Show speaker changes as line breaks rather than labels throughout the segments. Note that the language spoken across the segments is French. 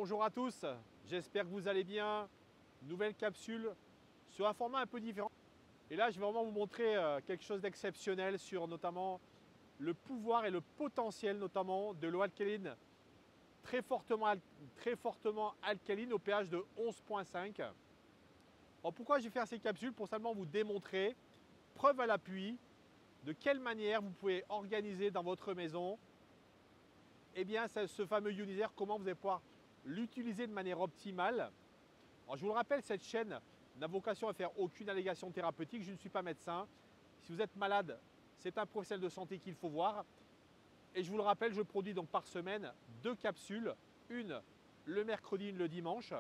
Bonjour à tous, j'espère que vous allez bien. Nouvelle capsule sur un format un peu différent. Et là, je vais vraiment vous montrer quelque chose d'exceptionnel sur notamment le pouvoir et le potentiel notamment de l'eau alcaline très fortement alcaline au pH de 11,5. Alors pourquoi je vais faire ces capsules? Pour simplement vous démontrer, preuve à l'appui, de quelle manière vous pouvez organiser dans votre maison ce fameux ioniseur, comment vous allez pouvoir l'utiliser de manière optimale. Alors, je vous le rappelle, cette chaîne n'a vocation à faire aucune allégation thérapeutique. Je ne suis pas médecin. Si vous êtes malade, c'est un professionnel de santé qu'il faut voir. Et je vous le rappelle, je produis donc par semaine 2 capsules, une le mercredi, une le dimanche.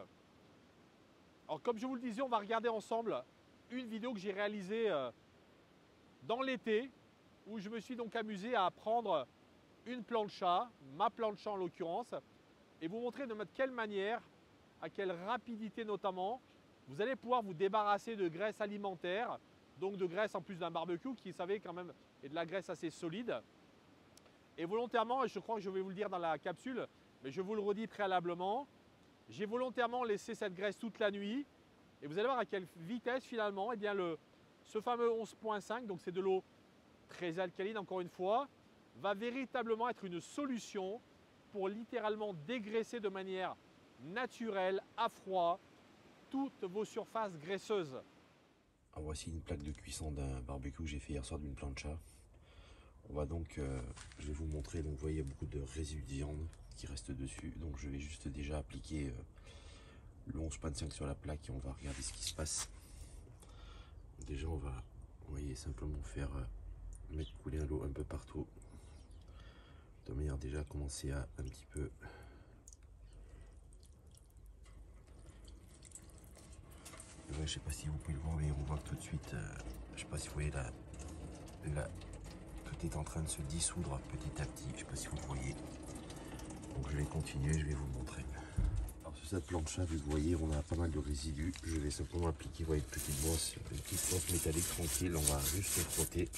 Alors comme je vous le disais, on va regarder ensemble une vidéo que j'ai réalisée dans l'été, où je me suis donc amusé à prendre une plancha, ma plancha en l'occurrence, et vous montrer de quelle manière, à quelle rapidité notamment, vous allez pouvoir vous débarrasser de graisse alimentaire, donc de graisse en plus d'un barbecue qui, vous savez, quand même est de la graisse assez solide. Et volontairement, et je crois que je vais vous le dire dans la capsule, mais je vous le redis préalablement, j'ai volontairement laissé cette graisse toute la nuit, et vous allez voir à quelle vitesse finalement, ce fameux 11,5, donc c'est de l'eau très alcaline encore une fois, va véritablement être une solution pour littéralement dégraisser de manière naturelle, à froid, toutes vos surfaces graisseuses.
Alors voici une plaque de cuisson d'un barbecue que j'ai fait hier soir d'une plancha. On va donc, je vais vous montrer, donc vous voyez il y a beaucoup de résidus de viande qui restent dessus. Donc je vais juste déjà appliquer le 11,5 sur la plaque et on va regarder ce qui se passe. Déjà on va, vous voyez, simplement faire mettre couler l'eau un peu partout. De manière déjà à commencer à un petit peu je sais pas si vous pouvez le voir, mais on voit que tout de suite, je sais pas si vous voyez là, tout est en train de se dissoudre petit à petit, je sais pas si vous voyez. Donc je vais continuer, je vais vous montrer. Alors sur cette plancha, vu que vous voyez, on a pas mal de résidus, je vais simplement appliquer, vous voyez, une petite brosse métallique tranquille, on va juste le frotter.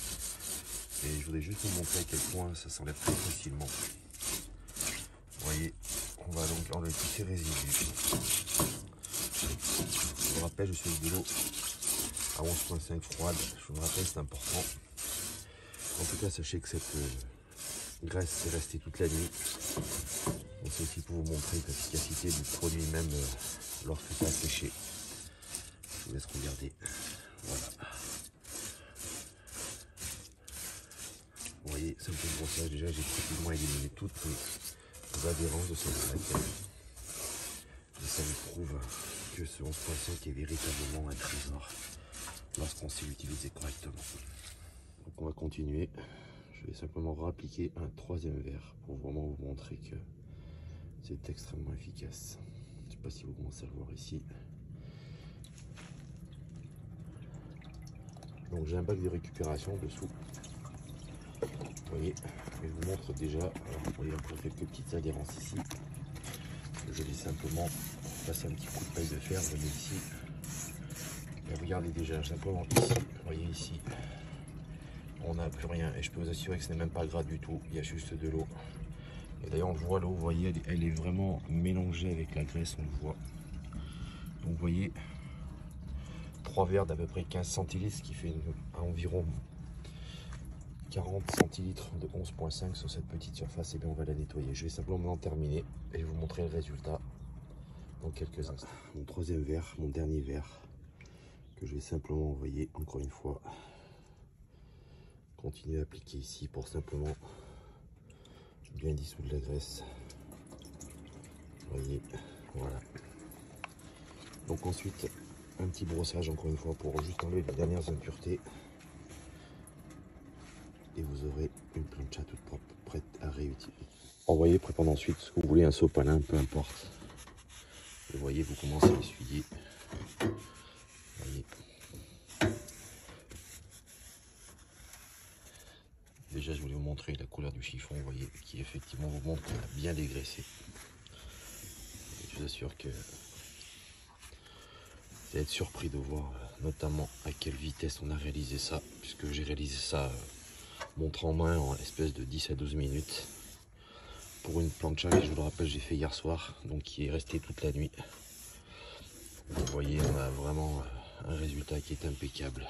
Et je voudrais juste vous montrer à quel point ça s'enlève très facilement. Vous voyez, on va donc enlever tous ces résidus. Je vous rappelle, je suis avec de l'eau à 11,5 froide. Je vous rappelle, c'est important. En tout cas, sachez que cette graisse est restée toute la nuit. C'est aussi pour vous montrer l'efficacité du produit même lorsque ça a séché. Je vous laisse regarder. Voilà. Vous voyez, c'est un peu de brossage. Déjà, j'ai pratiquement éliminé toutes les adhérences de cette plaque. Et ça me prouve que ce 11,5 est véritablement un trésor lorsqu'on sait l'utiliser correctement. Donc on va continuer. Je vais simplement réappliquer un 3e verre pour vraiment vous montrer que c'est extrêmement efficace. Je ne sais pas si vous commencez à le voir ici. Donc j'ai un bac de récupération dessous. Vous voyez, je vous montre déjà. Alors, vous voyez encore quelques petites adhérences ici. Je vais simplement passer un petit coup de paille de fer. Vous voyez ici. Et regardez déjà simplement ici. Vous voyez ici. On n'a plus rien et je peux vous assurer que ce n'est même pas gras du tout, il y a juste de l'eau. Et d'ailleurs on voit l'eau, vous voyez, elle est vraiment mélangée avec la graisse, on le voit. Donc vous voyez, 3 verres d'à peu près 15 centilitres, ce qui fait environ 40 centilitres de 11,5 sur cette petite surface. Et bien on va la nettoyer. Je vais simplement en terminer et vous montrer le résultat dans quelques instants. Mon 3e verre, mon dernier verre, que je vais simplement envoyer encore une fois. Continuer à appliquer ici pour simplement bien dissoudre la graisse. Vous voyez, voilà. Donc ensuite, un petit brossage encore une fois pour juste enlever les dernières impuretés. Et vous aurez une plancha toute propre, prête à réutiliser. Envoyez, préparez ensuite ce que vous voulez, un sopalin, peu importe. Vous voyez, vous commencez à essuyer. Voyez. Déjà, je voulais vous montrer la couleur du chiffon, vous voyez, qui effectivement vous montre qu'on a bien dégraissé. Et je vous assure que vous allez être surpris de voir notamment à quelle vitesse on a réalisé ça, puisque j'ai réalisé ça montre en main en espèce de 10 à 12 minutes. pour une plancha que je vous le rappelle j'ai fait hier soir, donc qui est resté toute la nuit. Vous voyez, on a vraiment un résultat qui est impeccable.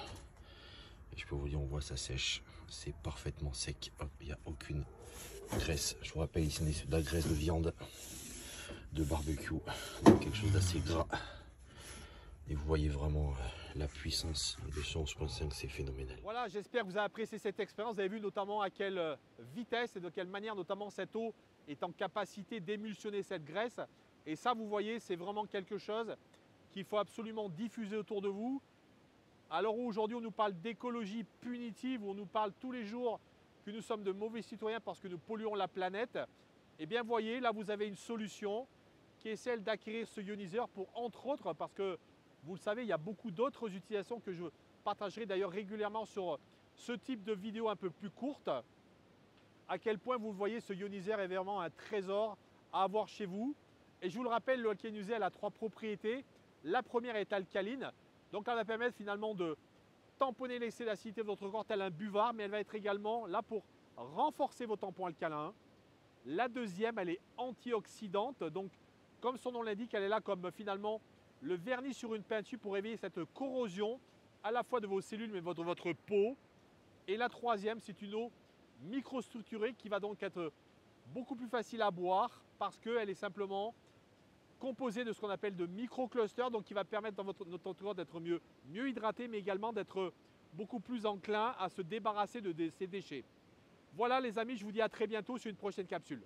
Et je peux vous dire, on voit ça sèche, c'est parfaitement sec. Hop, il n'y a aucune graisse. Je vous rappelle ici c'est de la graisse de viande, de barbecue, donc quelque chose d'assez gras. Et vous voyez vraiment la puissance de ce 11.5, c'est phénoménal.
Voilà, j'espère que vous avez apprécié cette expérience. Vous avez vu notamment à quelle vitesse et de quelle manière notamment cette eau est en capacité d'émulsionner cette graisse. Et ça, vous voyez, c'est vraiment quelque chose qu'il faut absolument diffuser autour de vous. Alors aujourd'hui, on nous parle d'écologie punitive, où on nous parle tous les jours que nous sommes de mauvais citoyens parce que nous polluons la planète. Eh bien, voyez, là, vous avez une solution qui est celle d'acquérir ce ioniseur pour, entre autres, parce que vous le savez, il y a beaucoup d'autres utilisations que je partagerai d'ailleurs régulièrement sur ce type de vidéo un peu plus courte. À quel point, vous le voyez, ce ioniseur est vraiment un trésor à avoir chez vous. Et je vous le rappelle, le Alkaline a 3 propriétés. La première est alcaline. Donc elle va permettre finalement de tamponner l'excès d'acidité de votre corps tel un buvard, mais elle va être également là pour renforcer vos tampons alcalins. La deuxième, elle est antioxydante. Donc comme son nom l'indique, elle est là comme finalement le vernis sur une peinture pour éviter cette corrosion à la fois de vos cellules mais de votre peau. Et la troisième, c'est une eau microstructurée qui va donc être beaucoup plus facile à boire parce qu'elle est simplement composée de ce qu'on appelle de microclusters, donc qui va permettre dans notre entourage d'être mieux hydraté, mais également d'être beaucoup plus enclin à se débarrasser de ces déchets. Voilà les amis, je vous dis à très bientôt sur une prochaine capsule.